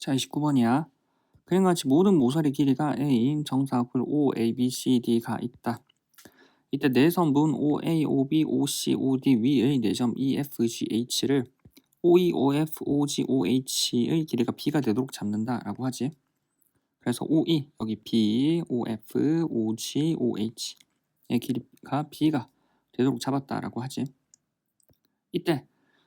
자, 29번이야. 그림과 같이 모든 모서리 길이가 A인 정사각뿔 OABCD가 있다. 이때 내선분 OA, OB, OC, OD 위의 내점 EFGH를 OE, OF, OG, OH의 길이가 B가 되도록 잡는다라고 하지. 그래서 OE, 여기 B, OF, OG, OH의 길이가 B가 되도록 잡았다라고 하지. 이때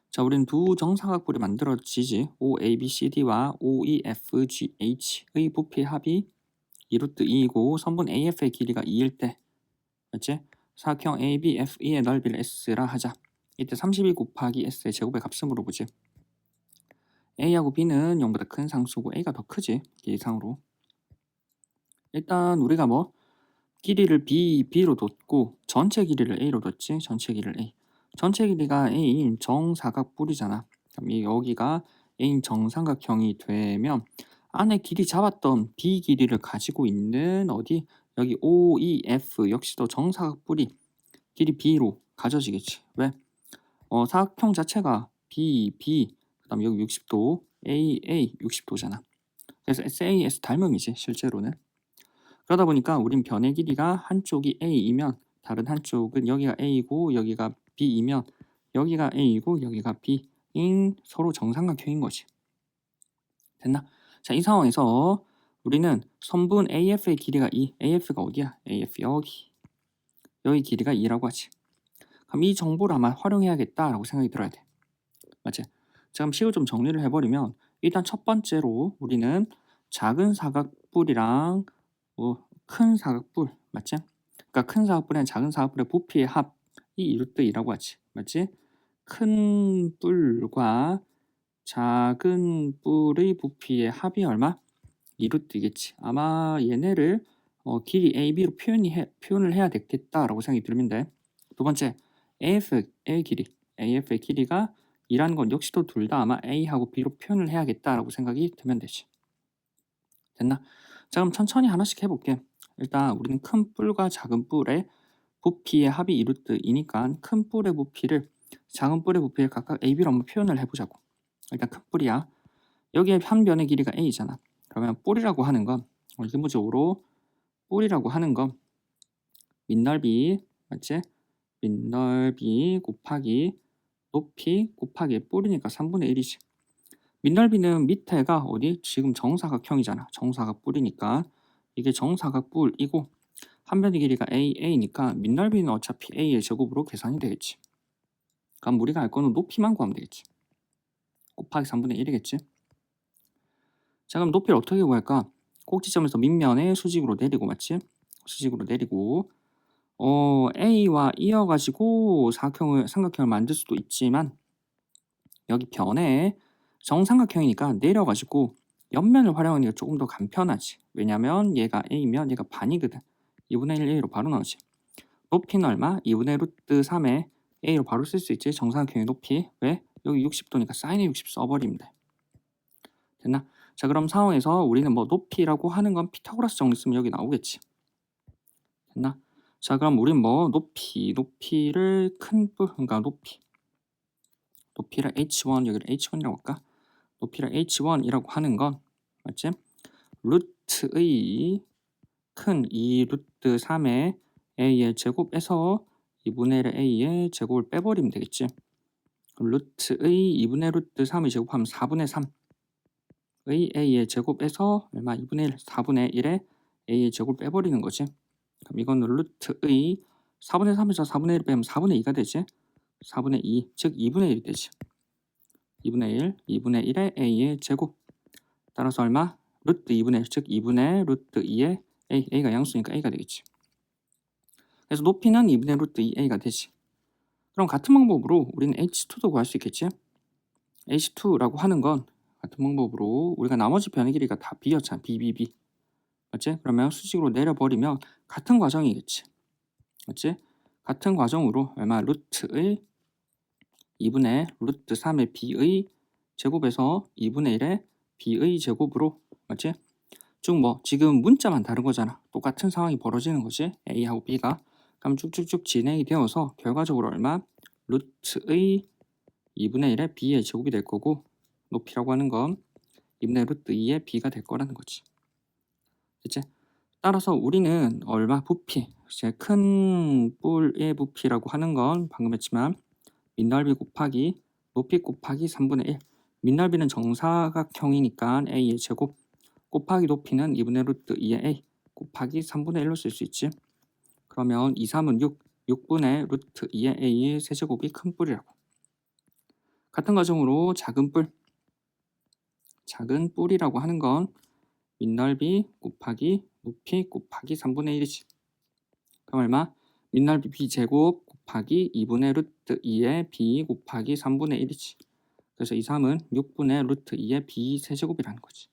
자, 우린 두 정사각뿔이 만들어지지. OABCD와 OEFGH의 부피의 합이 2√2이고 선분 AF의 길이가 2일 때, 맞지? 사각형 ABFE의 넓이를 S라 하자. 이때 32 곱하기 S의 제곱의 값을 물어보지. A하고 B는 0보다 큰 상수고 A가 더 크지, 길이상으로. 일단 우리가 뭐 길이를 B로 뒀고 전체 길이를 A로 뒀지. 전체 길이를 A. 전체 길이가 A인 정사각뿔이잖아. 그럼 여기가 A인 정삼각형이 되면 안에 길이 잡았던 B 길이를 가지고 있는 어디? 여기 OEF 역시도 정사각뿔이 길이 B로 가져지겠지. 왜? 사각형 자체가 B, 그 다음에 여기 60도, A 60도잖아. 그래서 SAS 닮음이지, 실제로는. 그러다 보니까 우린 변의 길이가 한쪽이 A이면 다른 한쪽은 여기가 A이고 여기가 B이면 여기가 A이고 여기가 B인 서로 정삼각형인 거지. 됐나? 자, 이 상황에서 우리는 선분 AF의 길이가 2, AF가 어디야? AF 여기 길이가 2라고 하지. 그럼 이 정보를 아마 활용해야겠다라고 생각이 들어야 돼. 맞지? 자, 그럼 식을 좀 정리를 해버리면 일단 첫 번째로 우리는 작은 사각뿔이랑 큰 사각뿔, 맞지? 그러니까 큰 사각뿔이랑 작은 사각뿔의 부피의 합이 2√2라고 하지. 맞지? 큰 뿔과 작은 뿔의 부피의 합이 얼마? 2√2겠지. 아마 얘네를 길이 AB로 표현을 해야 되겠다라고 생각이 들면 돼. 두 번째, AF의 길이가 2라는 건 역시도 둘 다 아마 A하고 B로 표현을 해야겠다라고 생각이 들면 되지. 됐나? 자, 그럼 천천히 하나씩 해볼게. 일단 우리는 큰 뿔과 작은 뿔의 부피의 합이 2√2니까 큰 뿔의 부피를 작은 뿔의 부피를 각각 AB로 한번 표현을 해보자고. 일단 큰 뿔이야. 여기에 한 변의 길이가 A잖아. 그러면 뿔이라고 하는 건 기본적으로 뿔이라고 하는 건 밑넓이, 맞지? 밑넓이 곱하기 높이 곱하기 뿔이니까 3분의 1이지. 밑넓이는 밑에가 어디? 지금 정사각형이잖아. 정사각뿔이니까 이게 정사각뿔이고 한 변의 길이가 A니까 밑넓이는 어차피 A의 제곱으로 계산이 되겠지. 그럼 우리가 알 거는 높이만 구하면 되겠지. 곱하기 3분의 1이겠지. 자, 그럼 높이를 어떻게 구할까? 꼭지점에서 밑면에 수직으로 내리고, 맞지? 수직으로 내리고 A와 이어가지고 삼각형을 만들 수도 있지만 여기 변에 정삼각형이니까 내려가지고 옆면을 활용하는 게 조금 더 간편하지. 왜냐면 얘가 A면 얘가 반이거든. 2분의 1 A로 바로 나오지. 높이는 얼마? 2분의 루트 3에 A로 바로 쓸 수 있지. 정삼각형의 높이. 왜? 여기 60도니까 사인의 60 써버리면 돼. 됐나? 자, 그럼 상황에서 우리는 뭐 높이라고 하는 건 피타고라스 정리 쓰면 여기 나오겠지. 됐나? 자, 그럼 우린 뭐 높이를 큰 뿔, 그러니까 높이를 H1, 여기를 H1이라고 할까? 높이를 H1이라고 하는 건 맞지? 루트의 큰 2루트 3의 A의 제곱에서 2분의 1의 A의 제곱을 빼버리면 되겠지. 루트의 2분의 루트 3의 제곱하면 4분의 3의 A의 제곱에서 얼마? 2분의 1, 4분의 1의 A의 제곱을 빼버리는 거지. 그럼 이거는 루트의 4분의 3에서 4분의 1을 빼면 4분의 2가 되지. 4분의 2, 즉 2분의 1이 되지. 2분의 1의 A의 제곱. 따라서 얼마? 루트 2분의 1, 즉 2분의 루트 2의 A가 양수니까 A가 되겠지. 그래서 높이는 2분의 루트 2A가 되지. 그럼 같은 방법으로 우리는 H2도 구할 수 있겠지? H2라고 하는 건 같은 방법으로 우리가 나머지 변의 길이가 다 B였잖아. B. 맞지? 그러면 수직으로 내려버리면 같은 과정이겠지. 맞지? 같은 과정으로 얼마? 루트의 2분의 루트 3의 B의 제곱에서 2분의 1의 B의 제곱으로, 맞지? 쭉 뭐 지금 문자만 다른 거잖아. 똑같은 상황이 벌어지는 거지. A하고 B가. 그럼 쭉쭉쭉 진행이 되어서 결과적으로 얼마? 루트의 2분의 1의 B의 제곱이 될 거고 높이라고 하는 건 2분의 루트 2의 b가 될 거라는 거지. 됐지? 따라서 우리는 얼마? 부피. 이제 큰 뿔의 부피라고 하는 건 방금 했지만 밑넓이 곱하기 높이 곱하기 3분의 1. 밑넓이는 정사각형이니까 a의 제곱 곱하기 높이는 2분의 루트 2의 a 곱하기 3분의 1로 쓸 수 있지. 그러면 2, 3은 6, 6분의 루트 2의 a의 세제곱이 큰 뿔이라고. 같은 과정으로 작은 뿔이라고 하는 건 밑넓이 곱하기 높이 곱하기 3분의 1이지. 그럼 얼마? 밑넓이 b제곱 곱하기 2분의 루트 2의 b 곱하기 3분의 1이지. 그래서 2, 3은 6분의 루트 2의 b 세제곱이라는 거지.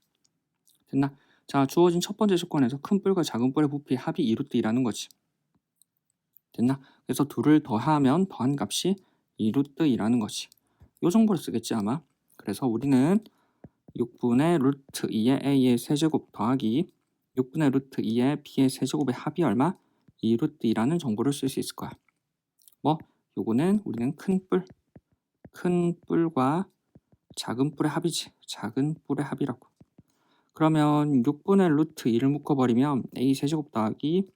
됐나? 자, 주어진 첫 번째 조건에서 큰 뿔과 작은 뿔의 부피 합이 2루트 2라는 거지. 됐나? 그래서 둘을 더하면 더한 값이 2루트 2라는 거지. 요 정도로 쓰겠지 아마. 그래서 우리는 6분의 루트 2의 a의 세제곱 더하기 6분의 루트 2의 b의 세제곱의 합이 얼마? 2루트 2라는 정보를 쓸 수 있을 거야. 뭐? 요거는 우리는 큰 뿔과 작은 뿔의 합이지. 작은 뿔의 합이라고. 그러면 6분의 루트 2를 묶어버리면 a 세제곱 더하기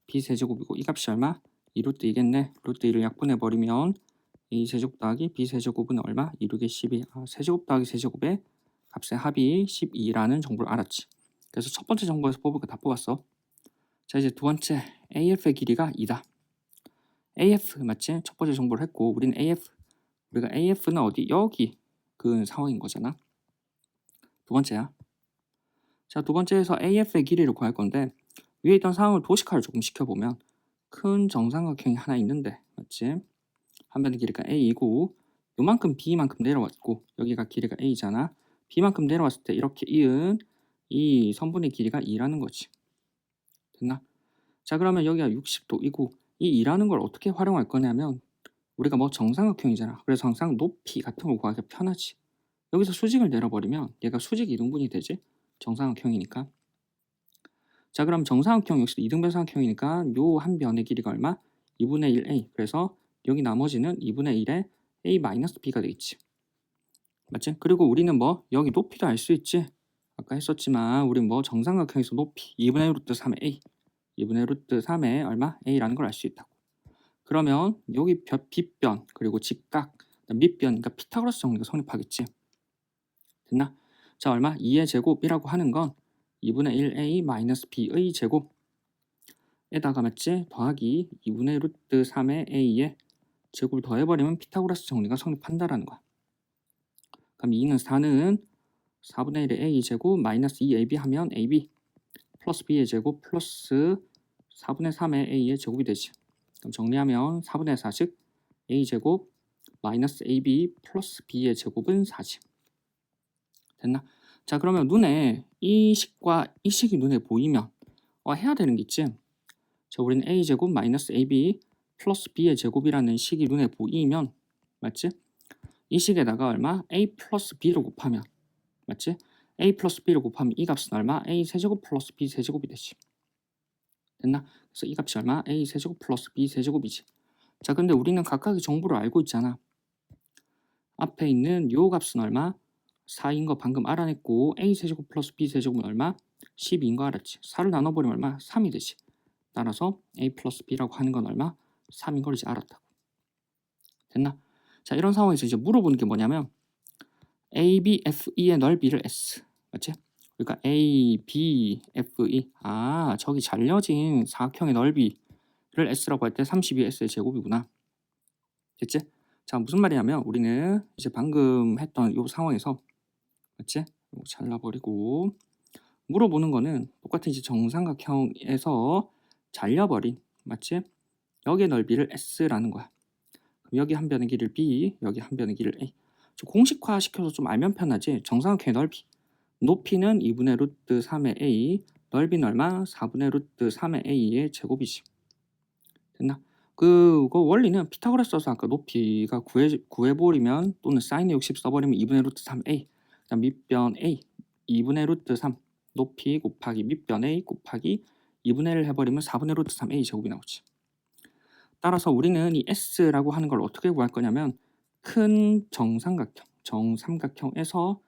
b 세제곱이고 이 값이 얼마? 2루트 2겠네. 루트 2를 약분해버리면 a 세제곱 더하기 b 세제곱은 얼마? 2, 6에 12. 세제곱 더하기 세제곱의 값의 합이 12라는 정보를 알았지. 그래서 첫 번째 정보에서 뽑을 거 다 뽑았어. 자, 이제 두 번째 AF의 길이가 2다. AF 맞지? 첫 번째 정보를 했고 우리는 우리가 AF는 어디? 여기 그 상황인 거잖아. 두 번째야. 자, 두 번째에서 AF의 길이를 구할 건데 위에 있던 상황을 도식화를 조금 시켜보면 큰 정삼각형이 하나 있는데 맞지? 한 변의 길이가 A이고 요만큼 B만큼 내려왔고 여기가 길이가 A잖아. B만큼 내려왔을 때 이렇게 이은 이 선분의 길이가 2라는 거지. 됐나? 자, 그러면 여기가 60도이고 이 2라는 걸 어떻게 활용할 거냐면 우리가 뭐 정삼각형이잖아. 그래서 항상 높이 같은 걸 구하기 편하지. 여기서 수직을 내려버리면 얘가 수직 이등분이 되지. 정삼각형이니까. 자, 그럼 정삼각형 역시 이등변삼각형이니까 요 한 변의 길이가 얼마? 2분의 1a. 그래서 여기 나머지는 2분의 1에 a-b가 되겠지. 맞지? 그리고 우리는 뭐 여기 높이도 알 수 있지. 아까 했었지만 우리 뭐 정삼각형에서 높이 2분의 루트 3의 a 2분의 루트 3의 얼마? a라는 걸 알 수 있다고. 그러면 여기 빗변 그리고 직각 밑변 그러니까 피타고라스 정리가 성립하겠지. 됐나? 자, 얼마? 2의 제곱이라고 하는 건 2분의 1a-b의 제곱에다가 맞지? 더하기 2분의 루트 3의 a의 제곱을 더해버리면 피타고라스 정리가 성립한다라는 거야. 그럼 2는 4는 4분의 1의 a 제곱 마이너스 2ab 하면 ab 플러스 b의 제곱 플러스 4분의 3의 a의 제곱이 되지. 그럼 정리하면 4분의 4 즉 a 제곱 마이너스 ab 플러스 b의 제곱은 4지. 됐나? 자, 그러면 눈에 이 식과 이 식이 눈에 보이면 해야 되는 게 있지. 자, 우리는 a 제곱 마이너스 ab 플러스 b의 제곱이라는 식이 눈에 보이면 맞지? 이 식에다가 얼마? a 플러스 b를 곱하면 맞지? a 플러스 b를 곱하면 이 값은 얼마? a 세제곱 플러스 b 세제곱이 되지. 됐나? 그래서 이 값이 얼마? a 세제곱 플러스 b 세제곱이지. 자, 근데 우리는 각각의 정보를 알고 있잖아. 앞에 있는 요 값은 얼마? 4인 거 방금 알아냈고 a 세제곱 플러스 b 세제곱은 얼마? 12인 거 알았지. 4를 나눠버리면 얼마? 3이 되지. 따라서 a 플러스 b라고 하는 건 얼마? 3인 걸 이제 알았다고. 됐나? 자, 이런 상황에서 이제 물어보는 게 뭐냐면 a, b, f, e의 넓이를 s 맞지? 그러니까 a, b, f, e 저기 잘려진 사각형의 넓이를 s라고 할 때 32s의 제곱이구나. 됐지? 자, 무슨 말이냐면 우리는 이제 방금 했던 이 상황에서 맞지? 이거 잘라버리고 물어보는 거는 똑같은 이제 정삼각형에서 잘려버린 맞지? 여기의 넓이를 s라는 거야. 그럼 여기 한 변의 길이를 b, 여기 한 변의 길이를 a. 공식화 시켜서 좀 알면 편하지. 정삼각형의 넓이. 높이는 2분의 루트 3의 a, 넓이는 얼마? 4분의 루트 3의 a의 제곱이지. 됐나? 그거 원리는 피타고라스 써서 아까 높이가 구해버리면 또는 사인의 60 써버리면 2분의 루트 3a 그다음 밑변 a 2분의 루트 3 높이 곱하기 밑변 a 곱하기 2분의 1을 해버리면 4분의 루트 3a 제곱이 나오지. 따라서 우리는 이 s라고 하는 걸 어떻게 구할 거냐면 큰 정삼각형에서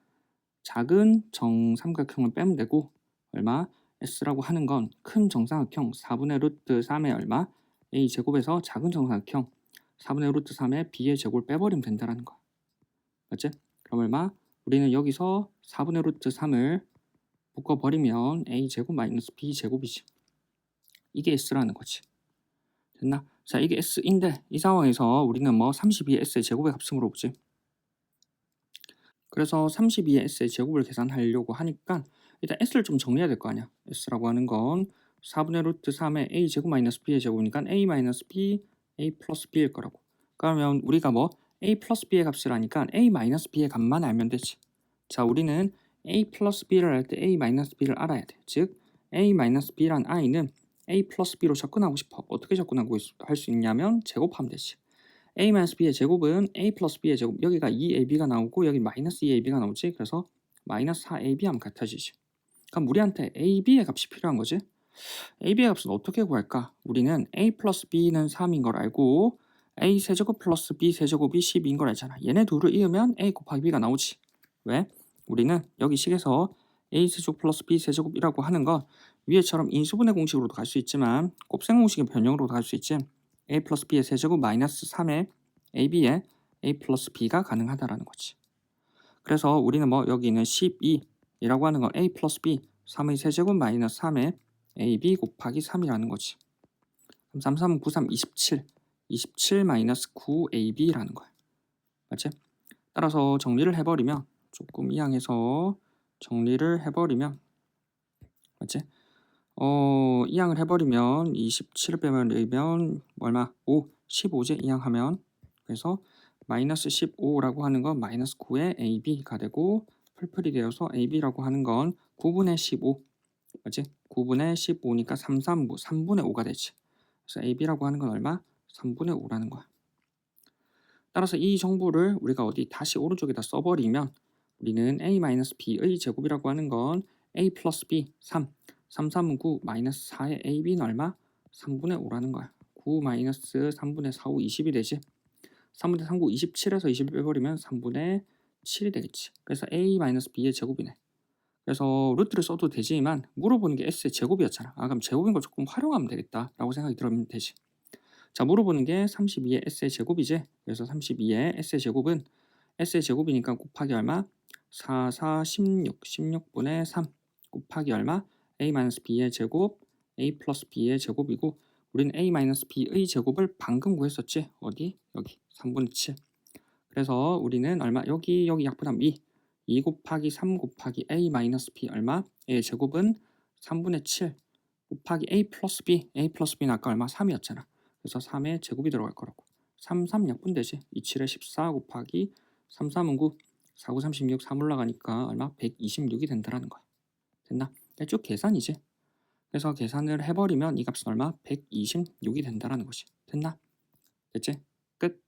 작은 정삼각형을 빼면 되고 얼마? S라고 하는 건 큰 정삼각형 4분의 루트 3의 얼마? A제곱에서 작은 정삼각형 4분의 루트 3의 B의 제곱을 빼버리면 된다는 거야. 맞지? 그럼 얼마? 우리는 여기서 4분의 루트 3을 묶어버리면 A제곱 마이너스 B제곱이지. 이게 S라는 거지. 됐나? 자, 이게 S인데 이 상황에서 우리는 뭐 32의 S의 제곱의 값을 물어보지. 그래서 32의 S의 제곱을 계산하려고 하니까 일단 S를 좀 정리해야 될 거 아니야. S라고 하는 건 4분의 루트 3의 A제곱 마이너스 B의 제곱이니까 A 마이너스 B, A 플러스 B일 거라고. 그러면 우리가 뭐 A 플러스 B의 값을 아니까 A 마이너스 B의 값만 알면 되지. 자, 우리는 A 플러스 B를 할 때 A 마이너스 B를 알아야 돼. 즉 A 마이너스 B란 i는 A 플러스 B로 접근하고 싶어. 어떻게 접근하고 할 수 있냐면 제곱하면 되지. A-B의 제곱은 A 플러스 B의 제곱. 여기가 2AB가 나오고 여기 마이너스 2AB가 나오지. 그래서 마이너스 4AB 하면 같아지지. 그럼 우리한테 AB의 값이 필요한 거지. AB의 값은 어떻게 구할까? 우리는 A 플러스 B는 3인 걸 알고 A 세제곱 플러스 B 세제곱이 10인 걸 알잖아. 얘네 둘을 이으면 A 곱하기 B가 나오지. 왜? 우리는 여기 식에서 A 세제곱 플러스 B 세제곱이라고 하는 건 위에처럼 인수분해 공식으로도 갈 수 있지만 곱셈 공식의 변형으로도 갈 수 있지. A 플러스 B의 세제곱 마이너스 3의 AB에 A 플러스 B가 가능하다라는 거지. 그래서 우리는 뭐 여기는 12이라고 하는 건 A 플러스 B 3의 세제곱 마이너스 3의 AB 곱하기 3이라는 거지. 그럼 3, 3, 9, 3, 27 27 마이너스 9AB라는 거야. 맞지? 따라서 정리를 해버리면 조금 이항해서 정리를 해버리면 맞지? 이항을 해버리면 27을 빼면 얼마? 5, 15제 이항하면 그래서 마이너스 15라고 하는 건 마이너스 9의 AB가 되고 풀풀이 되어서 AB라고 하는 건 9분의 15 맞지? 9분의 15니까 3, 3부 3분의 5가 되지. 그래서 AB라고 하는 건 얼마? 3분의 5라는 거야. 따라서 이 정보를 우리가 어디 다시 오른쪽에다 써버리면 우리는 A-B의 제곱이라고 하는 건 A 플러스 B 3 3, 3은 9 마이너스 4의 AB는 얼마? 3분의 5라는 거야. 9 마이너스 3분의 4, 5, 20이 되지. 3분의 3, 9, 27에서 20을 빼버리면 3분의 7이 되겠지. 그래서 A-B의 제곱이네. 그래서 루트를 써도 되지만 물어보는 게 S의 제곱이었잖아. 그럼 제곱인 걸 조금 활용하면 되겠다 라고 생각이 들면 되지. 자, 물어보는 게 32의 S의 제곱이지. 그래서 32의 S의 제곱은 S의 제곱이니까 곱하기 얼마? 4, 4, 16, 16분의 3 곱하기 얼마? A-B의 제곱, A 플러스 B의 제곱이고 우리는 A-B의 제곱을 방금 구했었지. 어디? 여기 3분의 7. 그래서 우리는 얼마? 여기 약분하면 2 곱하기 3 곱하기 A-B 얼마? A의 제곱은 3분의 7 곱하기 A 플러스 B는 아까 얼마? 3이었잖아. 그래서 3의 제곱이 들어갈 거라고. 3, 3 약분되지. 2, 7에 14 곱하기 3, 3은 9 4, 9, 36 3 올라가니까 얼마? 126이 된다라는 거야. 됐나? 쭉 계산이지. 그래서 계산을 해버리면 이 값은 얼마? 126이 된다라는 것이. 됐나? 됐지? 끝.